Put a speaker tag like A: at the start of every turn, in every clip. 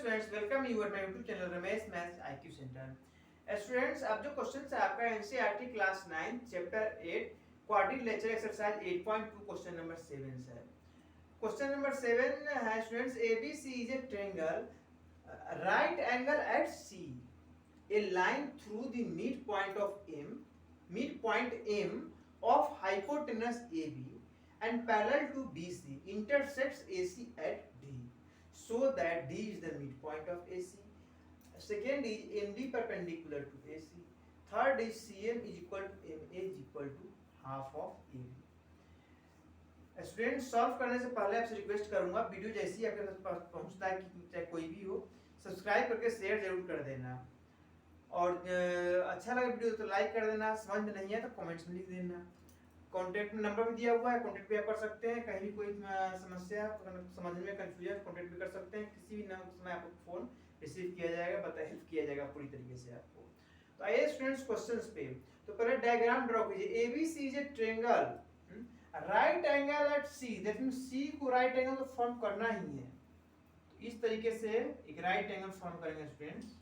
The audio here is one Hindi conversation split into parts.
A: Students, welcome you at my YouTube channel Ramesh maths IQ centre. Students, अब जो क्वेश्चन है आपका NCERT class 9 chapter 8 quadrilateral exercise 8.2 question number 7 से है। क्वेश्चन नंबर 7 है students, ABC is a triangle right angle at C, a line through the mid point M of hypotenuse AB and parallel to BC intersects AC at D, so that D is the midpoint of AC. Second is MD perpendicular to AC. Third is CM is equal to MA is equal to half of AB. Student, solve करने से पहले आपसे रिक्वेस्ट करूंगा, वीडियो जैसे ही आपके पास पहुंचता है कि चाहे कोई भी हो, सब्सक्राइब करके शेयर जरूर कर देना और अच्छा लगे वीडियो तो लाइक कर देना। समझ में नहीं है तो कमेंट्स में लिख देना। कॉन्टैक्ट में नंबर भी दिया हुआ है, कॉन्टैक्ट भी आप कर सकते हैं। कहीं भी कोई समस्या समझने में कंफ्यूजन, कॉन्टैक्ट भी कर सकते हैं। किसी भी समय आपको फोन रिसीव किया जाएगा, हेल्प किया जाएगा पूरी तरीके से आपको। तो आइए स्टूडेंट्स क्वेश्चंस पे। तो पहले डायग्राम ड्रॉ कीजिए। ABC is a triangle right angle at C, that means C को राइट एंगल तो फॉर्म करना ही है। तो इस तरीके से एक राइट एंगल फॉर्म करेंगे स्टूडेंट्स।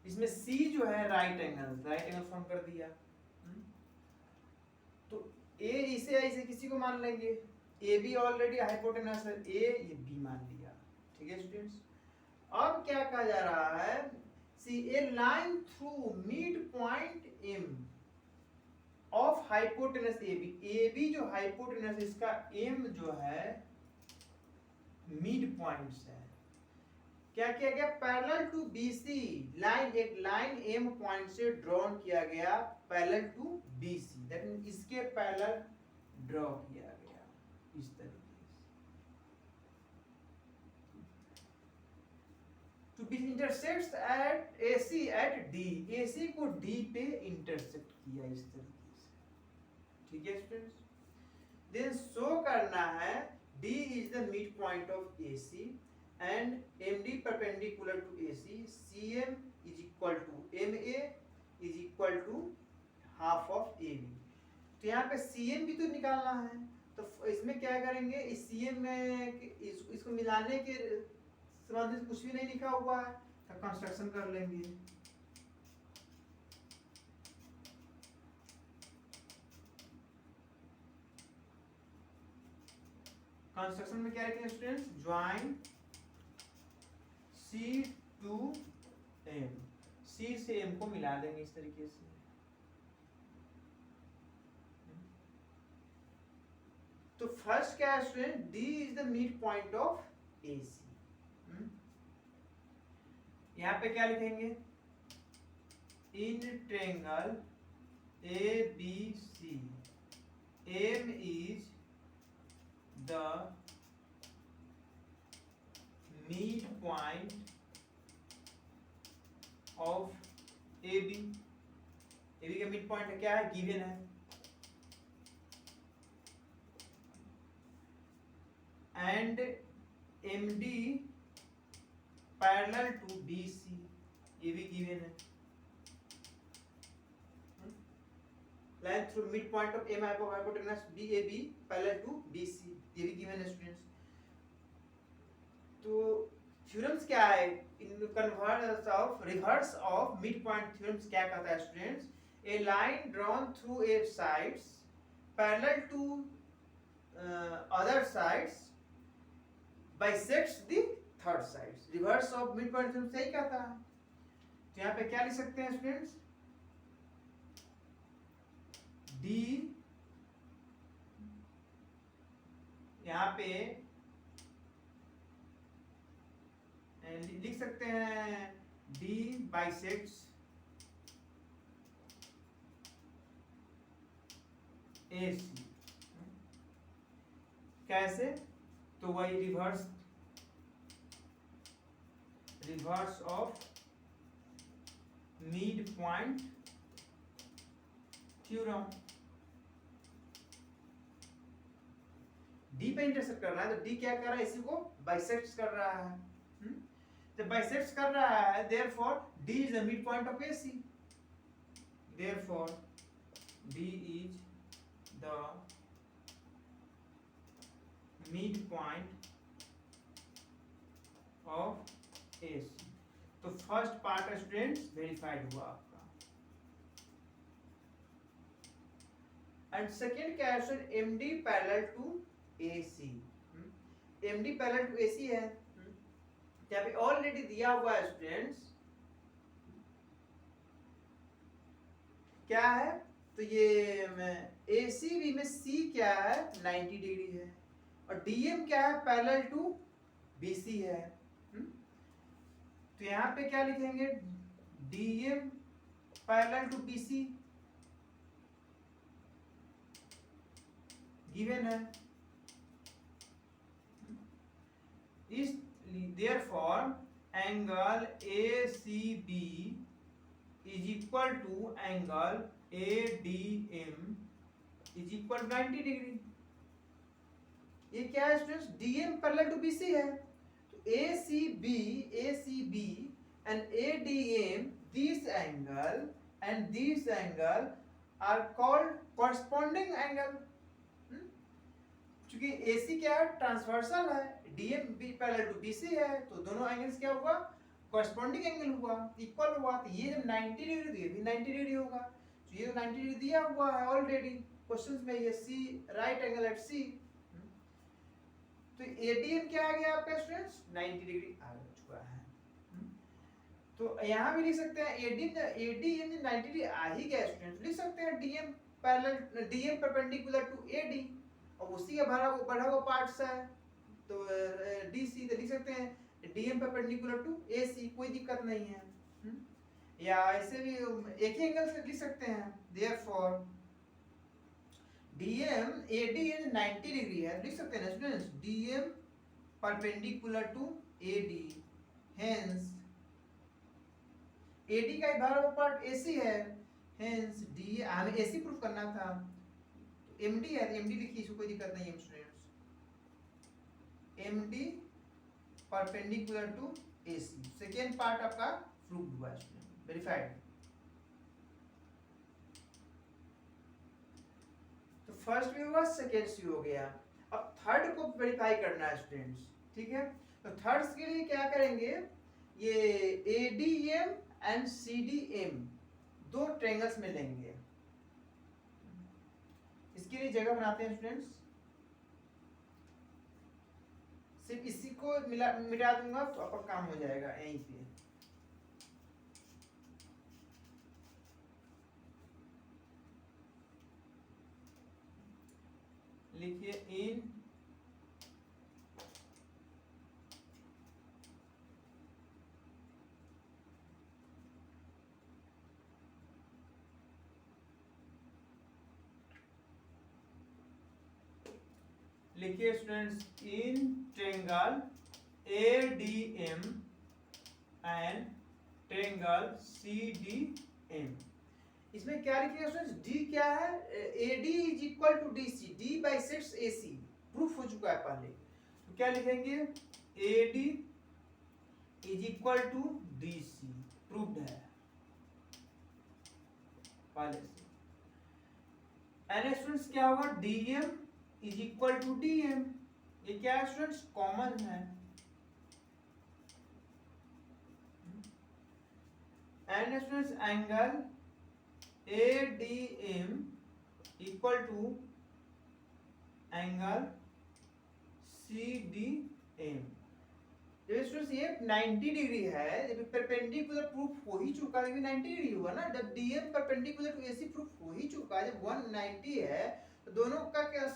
A: इसमें C जो है राइट एंगल फॉर्म कर दिया। तो A इसे ऐसे किसी को मान लेंगे, ए बी ऑलरेडी हाइपोटेनस है, A ये B मान लिया। ठीक है स्टूडेंट्स, अब क्या कहा जा रहा है, see a line through mid point M of hypotenuse AB जो हाइपोटेनस इसका M जो है मिड पॉइंट है। क्या किया गया, पैरेलल टू BC लाइन, एक लाइन M पॉइंट से ड्रॉन किया गया parallel to BC, that means इसके पैरेलल ड्रॉ किया गया इस तरीके से। To be intersects at AC at D, AC को D पे इंटरसेक्ट किया इस तरीके से। ठीक है स्टूडेंट्स, देन शो करना है D is the mid point of AC and MD perpendicular to AC, CM is equal to MA is equal to half of AB। तो यहाँ पे CM भी तो निकालना है, तो इसमें क्या करेंगे, इस CM में इसको मिलाने के संबंधित कुछ भी नहीं लिखा हुआ है, तो कंस्ट्रक्शन कर लेंगे। कंस्ट्रक्शन में क्या लिखेंगे students, join C to M, C से M को मिला देंगे इस तरीके से। तो फर्स्ट क्या है student, D is the mid point of AC। यहां पे क्या लिखेंगे, in triangle ABC M is the mid point of AB। AB का मिड पॉइंट क्या है, गिवन है। And MD parallel to BC, ये भी गिवन है। Line through mid point of M hypotenuse BAB parallel to BC, ये भी गिवन है स्टूडेंट्स। तो थ्योरम्स क्या है, in reverse of mid point theorems क्या कहता है students, a line drawn through a sides parallel to other sides bisects the third sides. Reverse of mid point theorem सही कहता है। तो यहाँ पे क्या लिख सकते हैं स्टूडेंट्स, D यहाँ पे लिख सकते हैं D बाइसेक्ट्स AC। कैसे, तो वही reverse of mid point theorem. D पे इंटरसेक्ट करना है, तो D क्या कर रहा है, इसी को बाइसेक्ट कर रहा है। जब बाइसेक्ट कर रहा है, therefore D is the midpoint of AC, therefore D is the mid point of AC। तो फर्स्ट पार्ट स्टूडेंट्स वेरीफाइड हुआ आपका। एंड सेकेंड क्या है, MD parallel to AC। MD parallel to AC है, यहाँ पे ऑलरेडी दिया हुआ है स्टूडेंट्स, क्या है, तो ये ACB में C क्या है 90 डिग्री है, और DM क्या है पैरेलल टू BC है। तो यहाँ पे क्या लिखेंगे, DM parallel to BC given है। इस therefore angle ACB is equal to angle ADM is equal to 90 degree. ये क्या है students, DM parallel to BC है, तो ACB and ADM this angle are called corresponding angle। क्योंकि AC क्या है, ट्रांसवर्सल है, DM भी पैरेलल टू BC है, तो दोनों एंगल्स क्या हुआ, कॉरेस्पॉन्डिंग एंगल हुआ, इक्वल हुआ। तो ये जब 90 डिग्री तो ये भी 90 डिग्री होगा, तो ये 90 डिग्री दिया हुआ है ऑलरेडी क्वेश्चंस में, ये C right angle at C। तो ADM क्या आ गया आपका स्टूडेंट्स 90 डिग्री आ चुका है। तो यहाँ भी लिख सकते हैं ADM 90 डिग्री आ ही गया स्टूडेंट्स, लिख सकते हैं DM परपेंडिकुलर टू AD, और उसी का बढ़ा हुआ पार्ट्स है, तो DC तो लिख सकते हैं DM परपेंडिकुलर टू AC, कोई दिक्कत नहीं है। या ऐसे भी एक ही एंगल से लिख सकते हैं, therefore DM AD 90 डिग्री है, लिख सकते हैं ना students, DM perpendicular to AD, hence AD का बढ़ा हुआ पार्ट AC है, hence D, हमें AC प्रूफ करना था, MD है, MD लिखिए, इसको कोई दिक्कत नहीं है students, MD perpendicular to AC। Second part आपका प्रूव्ड हुआ स्टूडेंट, वेरीफाइड। तो फर्स्ट भी हुआ, सेकेंड सी हो गया, अब थर्ड को वेरीफाई करना है स्टूडेंट्स, ठीक है। तो थर्ड के लिए क्या करेंगे, ये ADM एंड CDM दो ट्रायंगल्स में लेंगे, इसके लिए जगह बनाते हैं स्टूडेंट्स, सिर्फ इसी को मिटा दूंगा तो आपका काम हो जाएगा यहीं पे। लिखिए इन लिखिए students, in triangle ADM and triangle CDM, इसमें क्या लिखिएगा स्टूडेंट्स, D क्या है, AD is equal to DC, D bisects AC, proof हो चुका है पहले, तो क्या लिखेंगे, AD is equal to DC, proved है पहले से। एंड स्टूडेंट्स क्या होगा, DM is equal to DM, ये क्या है स्टूडेंट्स, कॉमन है, and students angle ADM equal to angle CDM। Students ये 90 डिग्री है, जब परपेंडिकुलर प्रूफ हो ही चुका है, 90 डिग्री हुआ ना, जब DM perpendicular to AC proof हो ही चुका है, जब 190 है, तो दोनों का क्या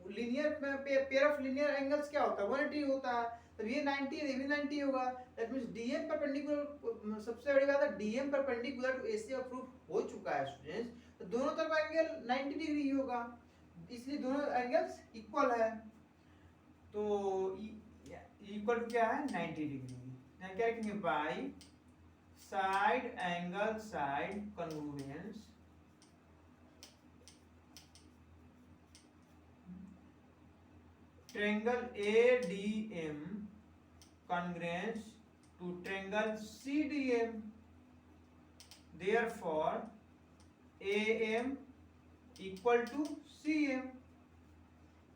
A: linear pair of linear angles क्या होता है, 180 होता है, तो ये 90 ये भी 90 होगा, दैट मींस DM परपेंडिकुलर, सबसे बड़ी बात है DM परपेंडिकुलर टू AC का प्रूफ हो चुका है स्टूडेंट्स, तो दोनों तरफ एंगल 90 डिग्री ही होगा, इसलिए दोनों एंगल्स इक्वल है, तो इक्वल टू क्या है 90 डिग्री। यहाँ क्या लिखेंगे, by side angle side congruence triangle ADM congruence to triangle CDM, therefore AM equal to CM,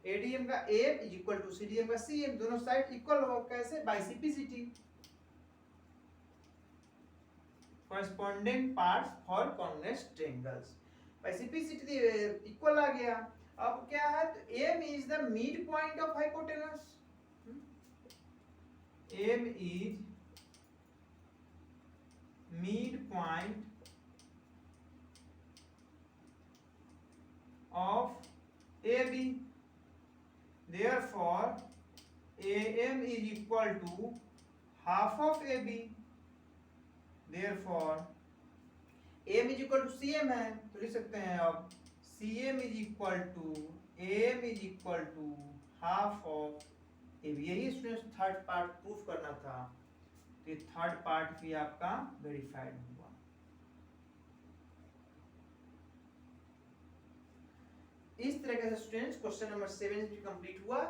A: ADM का M is equal to CDM का सीएम, दोनों साइड इक्वल हो, कैसे? By CPCT, corresponding parts for congruous triangles, by CPCT equal आ गया। अब क्या है, तो M is the mid point of hypotenuse, M is mid point of AB, therefore AM is equal to half of AB, therefore AM is equal to CM है, तो लिख सकते हैं अब CM is equal to AM is equal to half of AB। यही स्टूडेंट्स थर्ड पार्ट प्रूफ करना था, तो ये थर्ड पार्ट भी आपका वेरीफाइड हुआ। इस तरह से स्टूडेंट्स क्वेश्चन नंबर 7 भी कंप्लीट हुआ,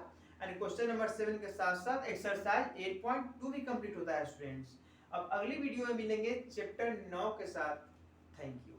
A: एंड क्वेश्चन नंबर 7 के साथ साथ एक्सरसाइज 8.2 भी कंप्लीट होता है स्टूडेंट्स। अब अगली वीडियो में मिलेंगे चैप्टर 9 के साथ। Thank you.